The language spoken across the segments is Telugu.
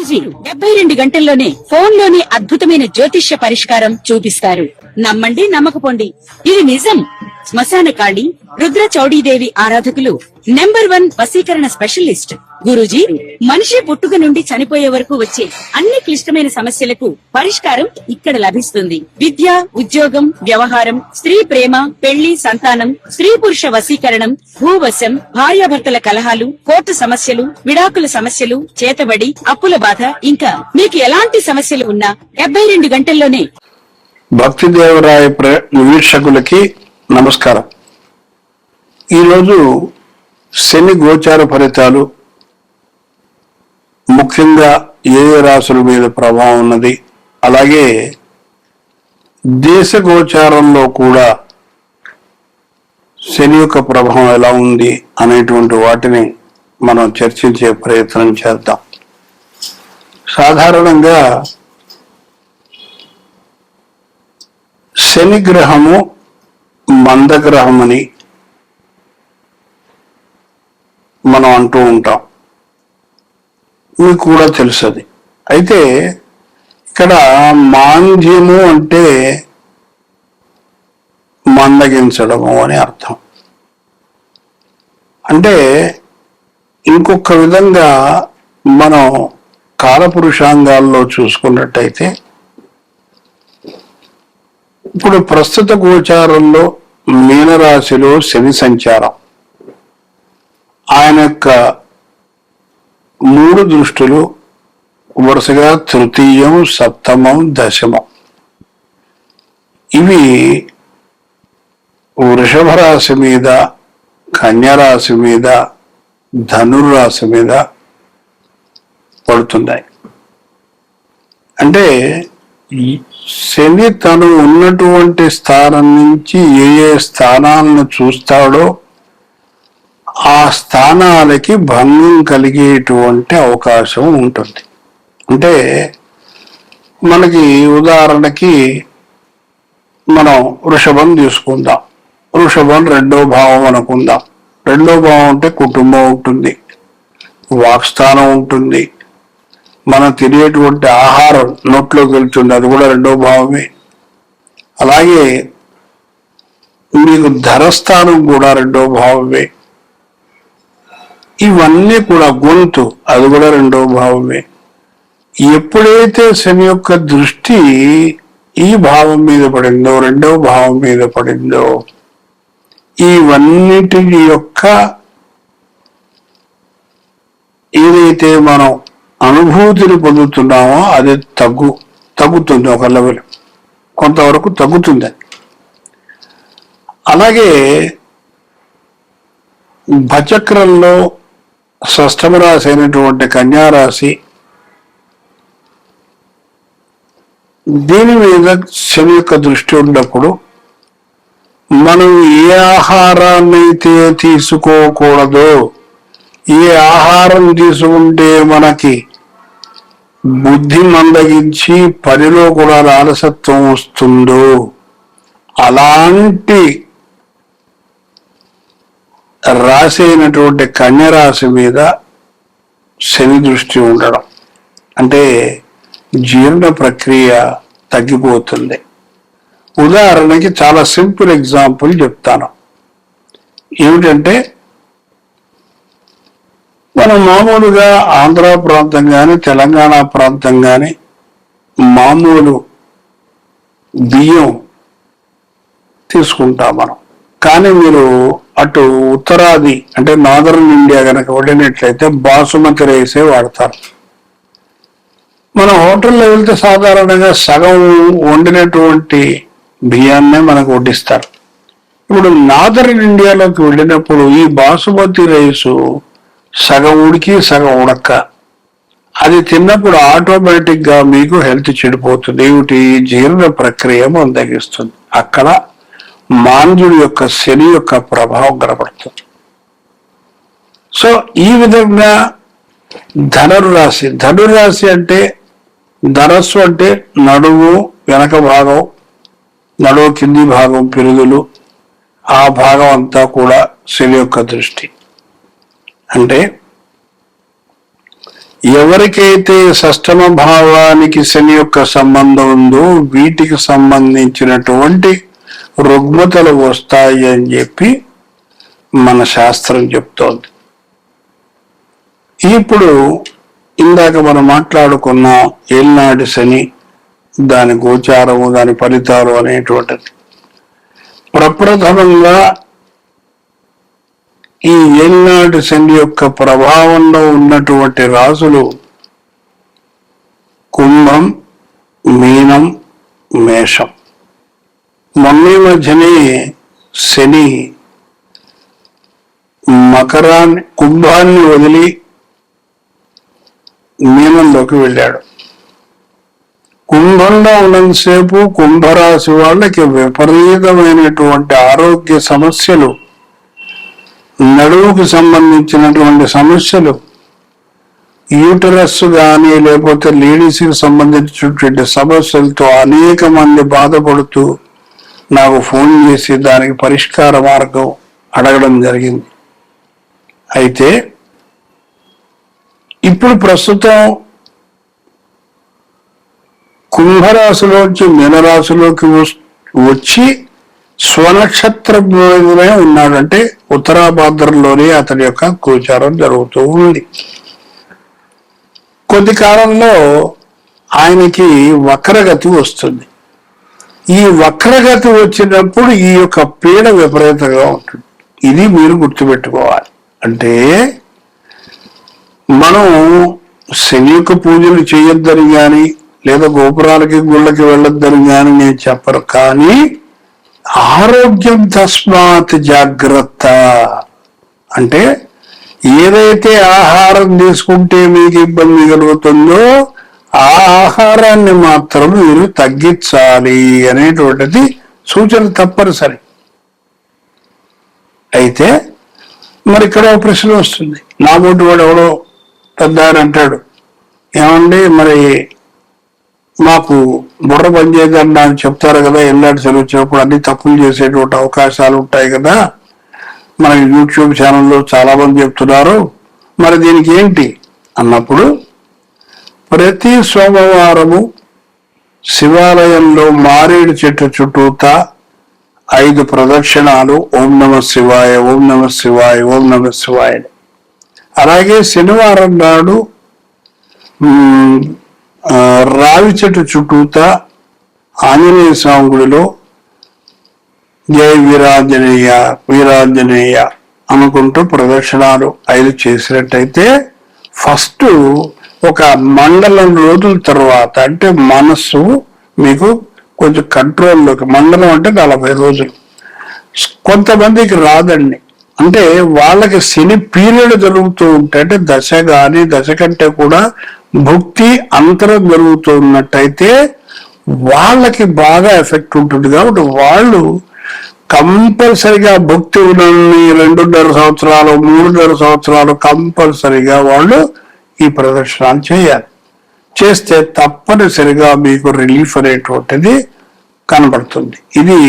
గురూజీ 72 గంటల్లోనే ఫోన్ లోని అద్భుతమైన జ్యోతిష్య పరిష్కారం చూపిస్తారు. నమ్మండి, నమ్మకపోండి, ఇది నిజం. శ్మశాన కాళి రుద్ర చౌడీదేవి ఆరాధకులు నంబర్ 1 వశీకరణ స్పెషలిస్ట్ గురూజీ. మనిషి పుట్టుక నుండి చనిపోయే వరకు వచ్చే అన్ని క్లిష్టమైన సమస్యలకు పరిష్కారం ఇక్కడ లభిస్తుంది. విద్య, ఉద్యోగం, వ్యవహారం, స్త్రీ ప్రేమ, పెళ్లి, సంతానం, స్త్రీ పురుష వశీకరణం, భూవశం, భార్యాభర్తల కలహాలు, కోర్టు సమస్యలు, విడాకుల సమస్యలు, చేతబడి, అప్పుల బాధ, ఇంకా మీకు ఎలాంటి సమస్యలు ఉన్నా 72 గంటల్లోనే. భక్తి దేవరాయ వీక్షకులకి నమస్కారం. ఈరోజు శని గోచార ఫలితాలు, ముఖ్యంగా ఏ రాశుల మీద ప్రభావం ఉన్నది, అలాగే దేశ గోచారంలో కూడా శని యొక్క ప్రభావం ఎలా ఉంది అనేటువంటి వాటిని మనం చర్చించే ప్రయత్నం చేద్దాం. సాధారణంగా శని గ్రహము మందగ్రహం అని మనం అంటూ ఉంటాం, మీకు కూడా తెలుసది. అయితే ఇక్కడ మాంద్యము అంటే మందగించడము అని అర్థం. అంటే ఇంకొక విధంగా మనం కాలపురుషాంగాల్లో చూసుకున్నట్టయితే, ఇప్పుడు ప్రస్తుత గోచారంలో మీనరాశిలో శని సంచారం, ఆయన యొక్క 3 దృష్టులు వరుసగా తృతీయం, సప్తమం, దశమం, ఇవి వృషభ రాశి మీద, కన్యరాశి మీద, ధనుర్రాశి మీద పడుతున్నాయి. అంటే శని తను ఉన్నటువంటి స్థానం నుంచి ఏ స్థానాలను చూస్తాడో ఆ స్థానాలకి భంగం కలిగేటువంటి అవకాశం ఉంటుంది. అంటే మనకి ఉదాహరణకి మనం వృషభం తీసుకుందాం. వృషభం 2వ భావం అనుకుందాం. 2వ భావం అంటే కుటుంబం ఉంటుంది, వాక్స్థానం ఉంటుంది, మనం తినేటువంటి ఆహారం నోట్లోకి వెళ్తుంది, అది కూడా 2వ భావమే. అలాగే మీకు ధరస్థానం కూడా 2వ భావమే. ఇవన్నీ కూడా గొంతు, అది కూడా 2వ భావమే. ఎప్పుడైతే శని యొక్క దృష్టి ఈ భావం మీద పడిందో, 2వ భావం మీద పడిందో, ఇవన్నిటి యొక్క ఏదైతే మనం అనుభూతిని పొందుతున్నామో అది తగ్గుతుంది, ఒక లెవెల్ కొంతవరకు తగ్గుతుంది. అలాగే భచక్రంలో షష్ఠమ రాశి అయినటువంటి కన్యారాశి, దీని మీద శని యొక్క దృష్టి ఉన్నప్పుడు మనం ఏ ఆహారాన్నైతే తీసుకోకూడదో, ఏ ఆహారం తీసుకుంటే మనకి బుద్ధి మందగించి పనిలో కూడా అలసత్వం వస్తుందో, అలాంటి రాశి అయినటువంటి కన్యరాశి మీద శని దృష్టి ఉండడం అంటే జీర్ణ ప్రక్రియ తగ్గిపోతుంది. ఉదాహరణకి చాలా సింపుల్ ఎగ్జాంపుల్ చెప్తాను. ఏమిటంటే, మనం మామూలుగా ఆంధ్ర ప్రాంతం కానీ తెలంగాణ ప్రాంతం కానీ మామూలు బియ్యం తీసుకుంటాం మనం. కానీ మీరు అటు ఉత్తరాది అంటే నార్దర్న్ ఇండియా కనుక వెళ్ళినట్లయితే బాసుమతి రైసే వాడతారు. మన హోటల్లో వెళ్తే సాధారణంగా సగం వండినటువంటి బియ్యాన్నే మనకు వడ్డిస్తారు. ఇప్పుడు నార్దర్న్ ఇండియాలోకి వెళ్ళినప్పుడు ఈ బాసుమతి రైసు సగం ఉడికి సగం ఉడక్క, అది తిన్నప్పుడు ఆటోమేటిక్ గా మీకు హెల్త్ చెడిపోతుంది. ఏమిటి? జీర్ణ ప్రక్రియ మందగిస్తుంది. అక్కడ మాంద్యుడి యొక్క శని యొక్క ప్రభావం కనబడుతుంది. సో ఈ విధంగా ధనుర్రాశి అంటే ధనస్సు అంటే నడుము వెనక భాగం, నడుము కింది భాగం, పిరుదులు, ఆ భాగం అంతా కూడా శని యొక్క దృష్టి. అంటే ఎవరికైతే షష్టమ భావానికి శని యొక్క సంబంధం ఉందో వీటికి సంబంధించినటువంటి రుగ్మతలు వస్తాయి అని చెప్పి మన శాస్త్రం చెప్తోంది. ఇప్పుడు ఇందాక మనం మాట్లాడుకున్న ఏళ్ళనాటి శని, దాని గోచారము, దాని ఫలితాలు అనేటువంటిది ప్రప్రథమంగా ఈ ఏళ్ళనాటి శని యొక్క ప్రభావంలో ఉన్నటువంటి రాశులు కుంభం, మీనం, మేషం. మొన్న మధ్యనే శని కుంభాన్ని వదిలి మీనంలోకి వెళ్ళాడు. కుంభంలో ఉన్నంతసేపు కుంభరాశి వాళ్ళకి విపరీతమైనటువంటి ఆరోగ్య సమస్యలు, నడువుకు సంబంధించినటువంటి సమస్యలు, యూటరస్ కానీ లేకపోతే లేడీస్కి సంబంధించినటువంటి సమస్యలతో అనేక మంది బాధపడుతూ నాకు ఫోన్ చేసి దానికి పరిష్కార మార్గం అడగడం జరిగింది. అయితే ఇప్పుడు ప్రస్తుతం కుంభరాశిలోంచి మీనరాశిలోకి వచ్చి స్వనక్షత్రంలోనే ఉన్నాడంటే ఉత్తరాభాద్రంలోనే అతని యొక్క గోచారం జరుగుతూ ఉంది. కొద్ది కాలంలో ఆయనకి వక్రగతి వస్తుంది. ఈ వక్రగతి వచ్చినప్పుడు ఈ యొక్క పీడ విపరీతంగా ఉంటుంది. ఇది మీరు గుర్తుపెట్టుకోవాలి. అంటే మనం శని యొక్క పూజలు చేయొద్దని కానీ లేదా గోపురాలకి గుళ్ళకి వెళ్ళొద్దని కానీ నేను చెప్పరు, కానీ ఆరోగ్యం తస్మాత్ జాగ్రత్త. అంటే ఏదైతే ఆహారం తీసుకుంటే మీకు ఇబ్బంది కలుగుతుందో ఆ ఆహారాన్ని మాత్రం మీరు తగ్గించాలి అనేటువంటిది సూచన తప్పనిసరి. అయితే మరి ఇక్కడ ఒక ప్రశ్న వస్తుంది. నా బోటి వాడు ఎవడో పెద్ద అంటాడు, ఏమండి మరి మాకు బుర్ర పనిచేయదని అని చెప్తారు కదా, ఎల్లాడి సెలవు వచ్చినప్పుడు అన్ని తప్పులు చేసేటువంటి అవకాశాలు ఉంటాయి కదా, మన యూట్యూబ్ ఛానల్లో చాలా మంది చెప్తున్నారు, మరి దీనికి ఏంటి అన్నప్పుడు ప్రతి సోమవారము శివాలయంలో మారేడు చెట్టు చుట్టూతా 5 ప్రదక్షిణాలు ఓం నమ శివాయ, ఓం నమ శివాయ, ఓం నమ శివాయ. అలాగే శనివారం నాడు రావి చెట్టు చుట్టూతా ఆంజనేయ స్వామి గుడిలో జై వీరాంజనేయ వీరాంజనేయ అనుకుంటూ ప్రదక్షిణాలు 5 చేసినట్టయితే ఫస్ట్ ఒక మండలం రోజుల తర్వాత, అంటే మనస్సు మీకు కొంచెం కంట్రోల్లోకి, మండలం అంటే 40 రోజులు. కొంతమందికి రాదండి, అంటే వాళ్ళకి శని పీరియడ్ జరుగుతూ ఉంటే, అంటే దశ కానీ దశ కంటే కూడా భుక్తి అంతరం జరుగుతూ ఉన్నట్టయితే వాళ్ళకి బాగా ఎఫెక్ట్ ఉంటుంది. కాబట్టి వాళ్ళు కంపల్సరిగా భుక్తి ఉన్నన్ని 2.5 సంవత్సరాలు 3.5 సంవత్సరాలు కంపల్సరిగా వాళ్ళు ఈ ప్రదర్శనలు చేయాలి. చేస్తే తప్పనిసరిగా మీకు రిలీఫ్ అనేటువంటిది కనబడుతుంది. ఇది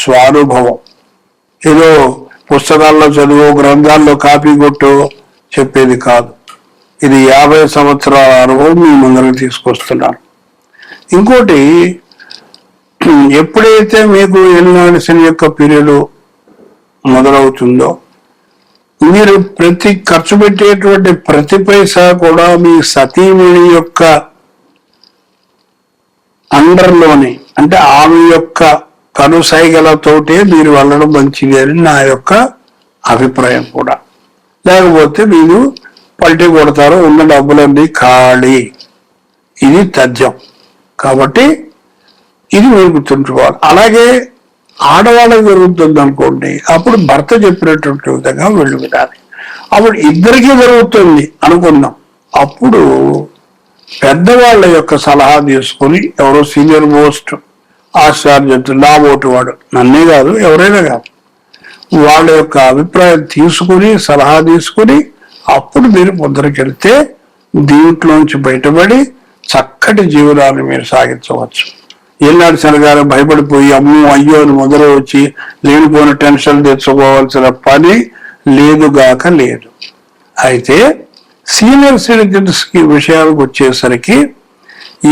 స్వానుభవం. ఏదో పుస్తకాల్లో చదువు, గ్రంథాల్లో కాపీ కొట్టు చెప్పేది కాదు. ఇది 50 సంవత్సరాల అనుభవం మీ ముందరకు తీసుకొస్తున్నాను. ఇంకోటి, ఎప్పుడైతే మీకు ఏలినాటి శని యొక్క పీరియడ్ మొదలవుతుందో మీరు ఖర్చు పెట్టేటువంటి ప్రతి పైసా కూడా మీ సతీమణి యొక్క అండర్లోనే, అంటే ఆమె యొక్క కనుసైగలతోటే మీరు వెళ్ళడం మంచిది అని నా యొక్క అభిప్రాయం కూడా. లేకపోతే మీరు పల్టీ కొడతారు, ఉన్న డబ్బులన్నీ ఖాళీ. ఇది తథ్యం. కాబట్టి ఇది మీరు గుర్తుంచుకోవాలి. అలాగే ఆడవాళ్ళకి జరుగుతుంది అనుకోండి, అప్పుడు భర్త చెప్పినటువంటి విధంగా వెళ్ళు వినాలి. అప్పుడు ఇద్దరికీ జరుగుతుంది అనుకుందాం, అప్పుడు పెద్దవాళ్ళ యొక్క సలహా తీసుకుని, ఎవరో సీనియర్ మోస్ట్ ఆచార్యుడు, నా ఓటు వాడు, నన్నే కాదు ఎవరైనా కాదు, వాళ్ళ యొక్క అభిప్రాయం తీసుకుని సలహా తీసుకుని అప్పుడు మీరు ముందరికెళ్తే దీంట్లోంచి బయటపడి చక్కటి జీవనాన్ని మీరు సాగించవచ్చు. ఏనాడు శనగారు భయపడిపోయి అమ్మో అయ్యో అని మొదలు వచ్చి లేనిపోయిన టెన్షన్ తెచ్చుకోవాల్సిన పని లేదుగాక లేదు. అయితే సీనియర్ సిటిజన్స్ కి విషయాలకు వచ్చేసరికి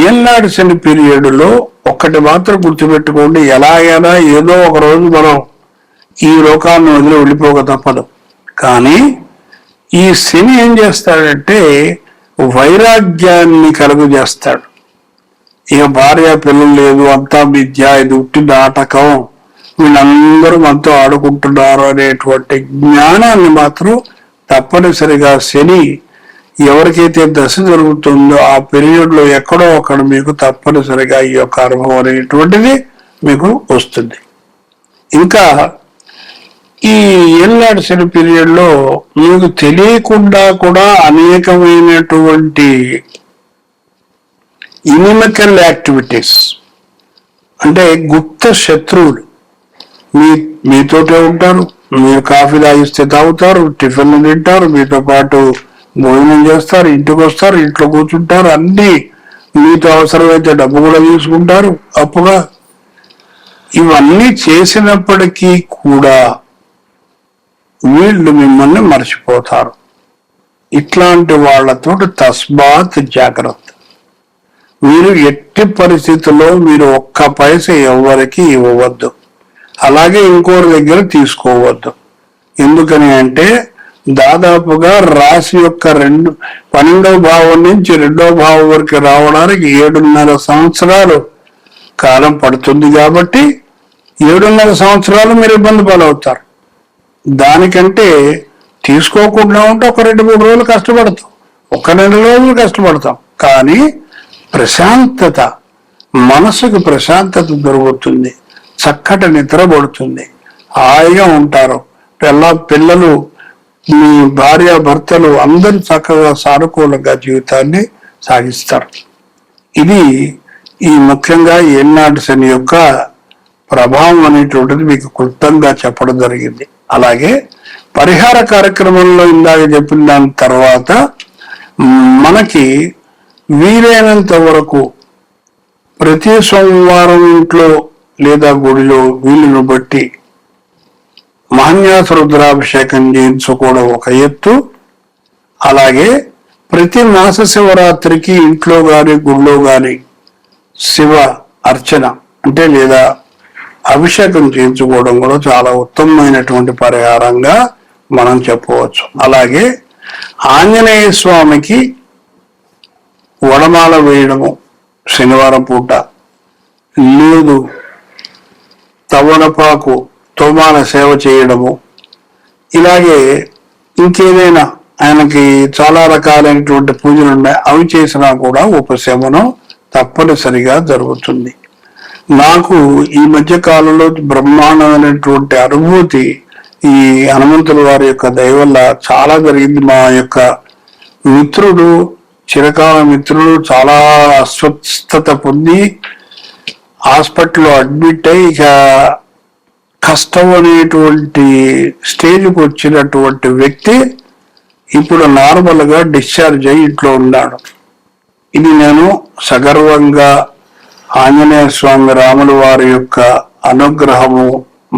ఏళ్ళనాటి శని పీరియడ్ లో ఒక్కటి మాత్రం గుర్తుపెట్టుకోండి, ఎలాగైనా ఏదో ఒక రోజు మనం ఈ లోకాన్ని వదిలి వెళ్ళిపోక తప్పదు. కానీ ఈ శని ఏం చేస్తాడంటే వైరాగ్యాన్ని కలుగు చేస్తాడు. ఇక భార్య పిల్లలు లేదు, అంతా విద్య, ఇది ఉట్టి నాటకం, వీళ్ళందరూ మనతో ఆడుకుంటున్నారు అనేటువంటి జ్ఞానాన్ని మాత్రం తప్పనిసరిగా శని ఎవరికైతే దశ జరుగుతుందో ఆ పీరియడ్ లో ఎక్కడో అక్కడ మీకు తప్పనిసరిగా ఈ యొక్క అనుభవం అనేటువంటిది మీకు వస్తుంది. ఇంకా ఈ ఏళ్ళనాటి శని పీరియడ్ లో మీకు తెలియకుండా కూడా అనేకమైనటువంటి ఇనిమికల్ యాక్టివిటీస్, అంటే గుప్త శత్రువులు మీతోటే ఉంటారు. మీరు కాఫీ తాగిస్తే తాగుతారు, టిఫిన్లు తింటారు, మీతో పాటు భోజనం చేస్తారు, ఇంటికి వస్తారు, ఇంట్లో కూర్చుంటారు, అన్ని మీతో అవసరమైతే డబ్బు కూడా తీసుకుంటారు అప్పుగా. ఇవన్నీ చేసినప్పటికీ కూడా వీళ్ళు మిమ్మల్ని మర్చిపోతారు. ఇట్లాంటి వాళ్ళతో తస్మాత్ జాగ్రత్త. మీరు ఎట్టి పరిస్థితుల్లో మీరు ఒక్క పైస ఎవరికి ఇవ్వవద్దు, అలాగే ఇంకోరి దగ్గర తీసుకోవద్దు. ఎందుకని అంటే దాదాపుగా రాశి యొక్క 12వ భావం నుంచి 2వ భావం వరకు రావడానికి 7.5 సంవత్సరాలు కాలం పడుతుంది. కాబట్టి 7.5 సంవత్సరాలు మీరు ఇబ్బంది పాలవుతారు. దానికంటే తీసుకోకుండా ఉంటే ఒక 2-3 రోజులు కష్టపడతాం, ఒక 2 రోజులు కష్టపడతాం. కానీ ప్రశాంతత, మనసుకు ప్రశాంతత దొరుకుతుంది, చక్కటి నిద్ర పడుతుంది, హాయిగా ఉంటారు. పిల్లలు, మీ భార్య భర్తలు అందరూ చక్కగా సానుకూలంగా జీవితాన్ని సాగిస్తారు. ఇది ఈ ముఖ్యంగా ఏళ్ళనాటి శని యొక్క ప్రభావం అనేటువంటిది మీకు క్లుప్తంగా చెప్పడం జరిగింది. అలాగే పరిహార కార్యక్రమంలో ఇందాక చెప్పిన దాని తర్వాత మనకి వీలైనంత వరకు ప్రతి సోమవారం ఇంట్లో లేదా గుడిలో వీలును బట్టి మహాన్యాస రుద్రాభిషేకం చేయించుకోవడం ఒక ఎత్తు. అలాగే ప్రతి మాస శివరాత్రికి ఇంట్లో గాని గుడిలో గాని శివ అర్చన అంటే లేదా అభిషేకం చేయించుకోవడం కూడా చాలా ఉత్తమమైనటువంటి పరిహారంగా మనం చెప్పవచ్చు. అలాగే ఆంజనేయ స్వామికి వడమాల వేయడము శనివారం పూట, లేదు తవనపాకు తోమాల సేవ చేయడము, ఇలాగే ఇంకేదైనా ఆయనకి చాలా రకాలైనటువంటి పూజలు ఉన్నాయి, అవి చేసినా కూడా ఉపశమనం తప్పనిసరిగా జరుగుతుంది. నాకు ఈ మధ్య కాలంలో బ్రహ్మాండమైనటువంటి అనుభూతి ఈ హనుమంతుల వారి యొక్క దయ వల్ల చాలా జరిగింది. మా యొక్క మిత్రుడు, చిరకాల మిత్రుడు చాలా అస్వస్థత పొంది హాస్పిటల్లో అడ్మిట్ అయి ఇక కష్టం అనేటువంటి స్టేజ్కి వచ్చినటువంటి వ్యక్తి ఇప్పుడు నార్మల్ గా డిశ్చార్జ్ అయ్యి ఇంట్లో ఉన్నాడు. ఇది నేను సగర్వంగా ఆంజనేయ స్వామి రాముల వారి యొక్క అనుగ్రహము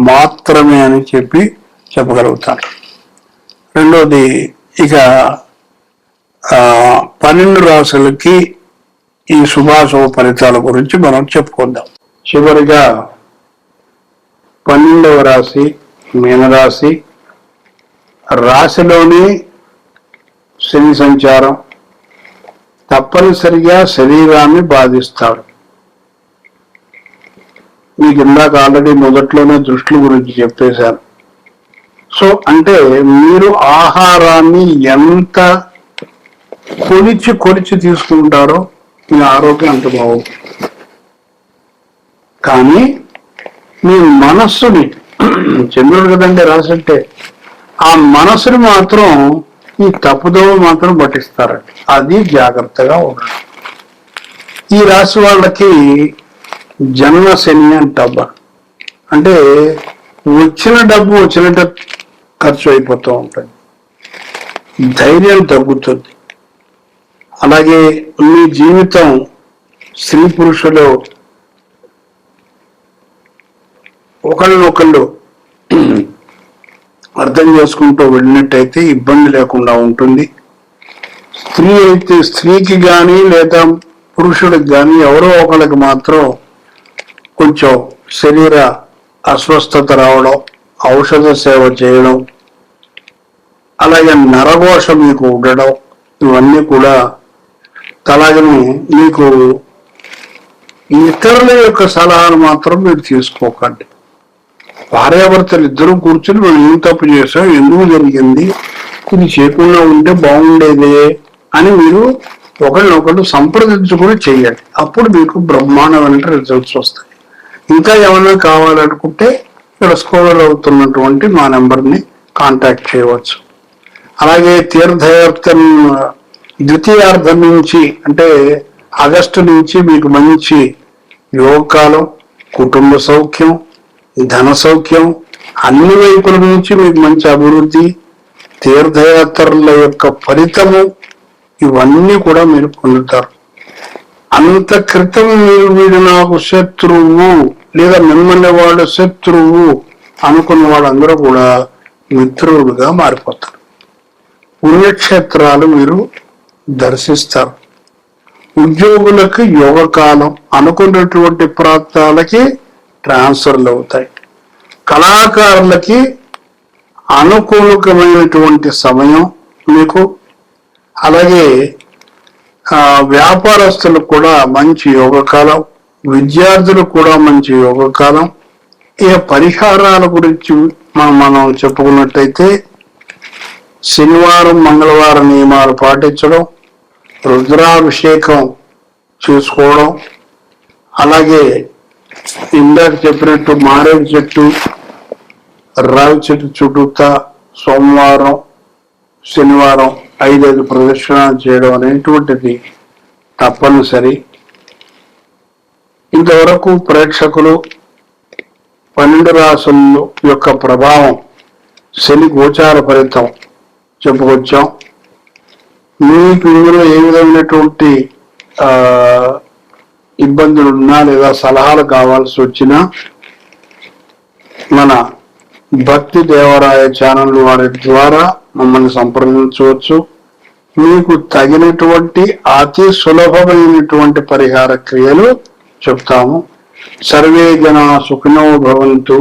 మాత్రమే అని చెప్పగలుగుతాను. రెండోది, ఇక 12 రాశులకి ఈ శుభాశుభ ఫలితాల గురించి మనం చెప్పుకుందాం. చివరిగా 12వ రాశి మీనరాశి. రాశిలోని శని సంచారం తప్పనిసరిగా శరీరాన్ని బాధిస్తాడు. మీకు ఇందాక ఆల్రెడీ మొదట్లోనే దృష్టి గురించి చెప్పేశాను. సో అంటే మీరు ఆహారాన్ని ఎంత కొలిచి తీసుకుంటారో మీ ఆరోగ్యం అంత బాగుంటుంది. కానీ మీ మనస్సుని, చంద్రుడు కదండి రాసంటే, ఆ మనస్సుని మాత్రం ఈ తప్పుదోవ మాత్రం పట్టిస్తారండి. అది జాగ్రత్తగా ఉండాలి. ఈ రాశి వాళ్ళకి జన్మ శని అంటారు. అంటే వచ్చిన డబ్బు వచ్చినట్టు ఖర్చు అయిపోతూ ఉంటుంది, ధైర్యం తగ్గుతుంది. అలాగే మీ జీవితం స్త్రీ పురుషులు ఒకళ్ళు అర్థం చేసుకుంటూ వెళ్ళినట్టయితే ఇబ్బంది లేకుండా ఉంటుంది. స్త్రీ అయితే స్త్రీకి గాని లేదా పురుషుడికి గాని ఎవరో ఒకరికి మాత్రం కొంచెం శరీర అస్వస్థత రావడం, ఔషధ సేవ చేయడం, అలాగే నరఘోష మీకు ఉండడం, ఇవన్నీ కూడా అలాగే మీకు ఇతరుల యొక్క సలహాలు మాత్రం మీరు తీసుకోకండి. భార్యాభర్తలు ఇద్దరు కూర్చొని మనం ఏం తప్పు చేసాం, ఎందుకు జరిగింది, ఇది చేయకుండా ఉంటే బాగుండేదే అని మీరు ఒకరినొకరు సంప్రదించుకుని చేయండి. అప్పుడు మీకు బ్రహ్మాండమైన రిజల్ట్స్ వస్తాయి. ఇంకా ఏమైనా కావాలనుకుంటే ఇక్కడ స్క్రోల్ అవుతున్నటువంటి మా నెంబర్ని కాంటాక్ట్ చేయవచ్చు. అలాగే తీర్థయాత్ర ద్వితీయార్థం నుంచి అంటే ఆగస్టు నుంచి మీకు మంచి యోగకాలం, కుటుంబ సౌఖ్యం, ధన సౌఖ్యం, అన్ని వైపుల నుంచి మీకు మంచి అభివృద్ధి, తీర్థయాత్రల యొక్క ఫలితము, ఇవన్నీ కూడా మీరు పొందుతారు. అంత క్రితం వీడు నాకు శత్రువు లేదా మిమ్మల్ని వాళ్ళు శత్రువు అనుకున్న వాళ్ళందరూ కూడా మిత్రులుగా మారిపోతారు. పుణ్యక్షేత్రాలు మీరు దర్శిస్తారు. ఉద్యోగులకు యోగకాలం, అనుకున్నటువంటి ప్రాంతాలకి ట్రాన్స్ఫర్లు అవుతాయి. కళాకారులకి అనుకూలమైనటువంటి సమయం మీకు. అలాగే వ్యాపారస్తులకు కూడా మంచి యోగకాలం, విద్యార్థులకు కూడా మంచి యోగకాలం. ఇక పరిహారాల గురించి మనం చెప్పుకున్నట్టయితే శనివారం, మంగళవారం నియమాలు పాటించడం, రుద్రాభిషేకం చేసుకోవడం, అలాగే ఇందాక చెప్పినట్టు మారేడు చెట్టు, రావి చెట్టు చుట్టూతా సోమవారం, శనివారం 5 ప్రదక్షిణాలు చేయడం అనేటువంటిది తప్పనిసరి. ఇంతవరకు ప్రేక్షకులు 12 రాసుల యొక్క ప్రభావం, శని గోచార ఫలితం చెప్పుకొచ్చాం. మీకు ఇందులో ఏ విధమైనటువంటి ఇబ్బందులున్నా లేదా సలహాలు కావాల్సి వచ్చినా మన భక్తి దేవరాయ ఛానల్ వారి ద్వారా మమ్మల్ని సంప్రదించవచ్చు. మీకు తగినటువంటి అతి సులభమైనటువంటి పరిహార క్రియలు చెప్తాము. సర్వే జనా సుఖినో భవంతు,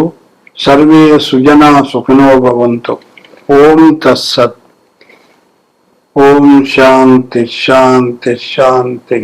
సర్వే సుజనా సుఖినో భవంతు. ఓం తత్సత్. ఓం శాంతి శాంతి శాంతి.